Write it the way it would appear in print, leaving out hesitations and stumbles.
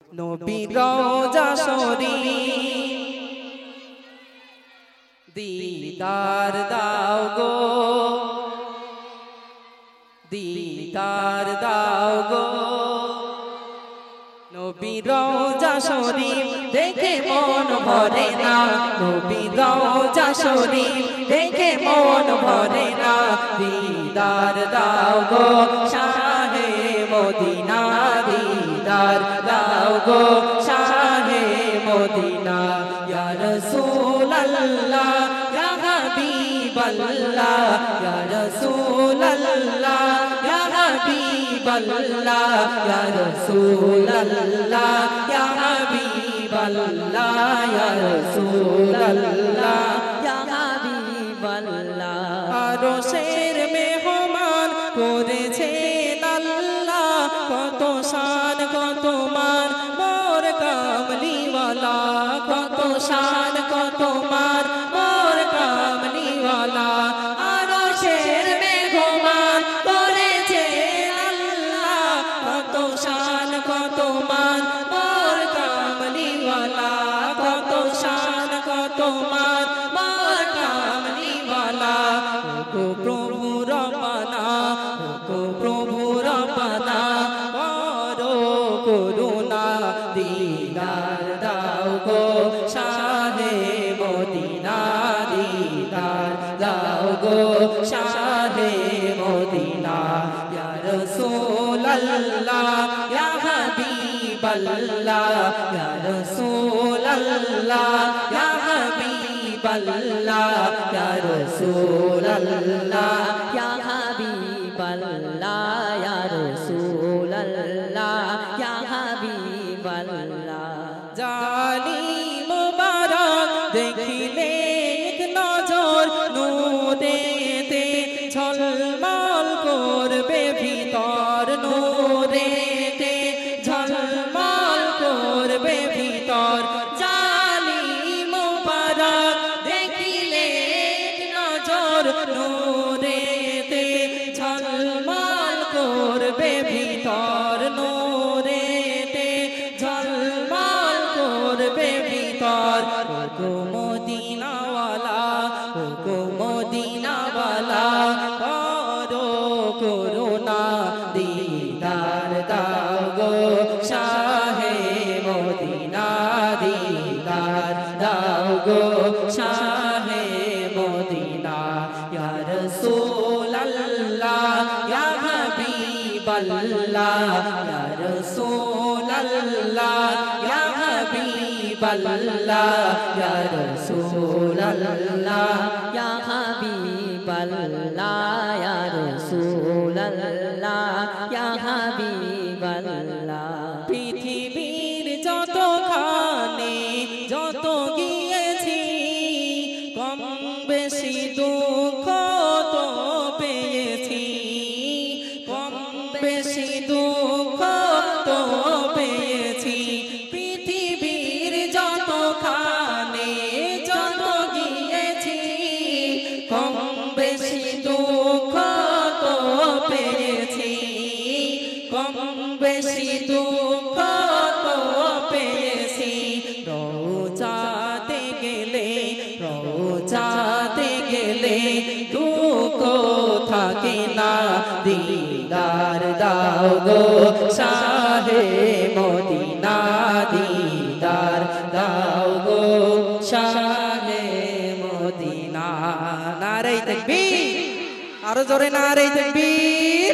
নবীর রওজা শরীফ দিদার দাও গো, দিদার দাও গো। নবীর রওজা শরীফ দেখে মন ভরে না, নবীর রওজা শরীফ দেখে মন ভরে না। দিদার দাও গো শাহে মদিনা, দিদার দাও গো শাহে মদিনা। ইয়া রাসূলুল্লাহ ইয়া হাবিবাল্লাহ, ইয়া রাসূলুল্লাহ ইয়া হাবিবাল্লাহ, ইয়া রাসূলুল্লাহ ইয়া হাবিবাল্লাহ, ইয়া রাসূলুল্লাহ ইয়া হাবিবাল্লাহ। আরশের মেহমান করেছেন আল্লাহ, কত শান কত মান মোর কামলিওয়ালা, কত শান কত মান মোর কামলিওয়ালা। আরশের মেহমান করেছেন আল্লাহ, কত শান কত মান মোর কামলিওয়ালা, কত শান কত মান মোর কামলিওয়ালা। ও প্রভু রব্বানা, ও প্রভু রব্বানা করো করুণা, দিদার দাও গো শাহে মদিনা, দিদার দাও গো শাহে মদিনা। ইয়া রাসূলুল্লাহ ইয়া হাবিবাল্লাহ, ইয়া রাসূলুল্লাহ ইয়া হাবিবাল্লাহ, ইয়া রাসূলুল্লাহ ইয়া হাবিবাল্লাহ, ইয়া রাসূলুল্লাহ ইয়া হাবিবাল্লাহ। জানি মুবারক দেখিলে এক নজর, নূরেতে ঝলমল করবে ভিতর, নূরেতে ঝলমল করবে ভিতর। জানি মুবারক দেখিলে এক নজর, নূরেতে ঝলমল করবে ভিতর, নূরেতে ঝলমল করবে ভিতর। ও গো মদিনাওয়ালা, ও গো মদিনাওয়ালা করো করুণা, দিদার দাও গো শাহে মদিনা, দিদার দাও গো শাহে মদিনা। ইয়া রাসূলুল্লাহ ইয়া হাবিবাল্লাহ, ইয়া রাসূলুল্লাহ ইয়া হাবিবাল্লাহ, ইয়া রাসূলুল্লাহ ইয়া হাবিবাল্লাহ, ইয়া রাসূলুল্লাহ ইয়া হাবিবাল্লাহ। পৃথিবীর যতখানে যত গিয়েছি, কম বেশি দুঃখ তো পেয়েছি, কম বেশি দুঃখ তো পেয়েছি। পৃথিবীর যতখানে যত গিয়েছি, কম বেশি দুঃখ তো পেয়েছি, কম বেশি দুঃখ তো পেয়েছি। রওজাতে গেলে, রওজাতে গেলে দুঃখ থাকে না, দিদার দাও গো শাহে মদিনা, দিদার দাও গো শাহে মদিনা। নারে তাকবীর, আরো জোরে নারে তাকবীর।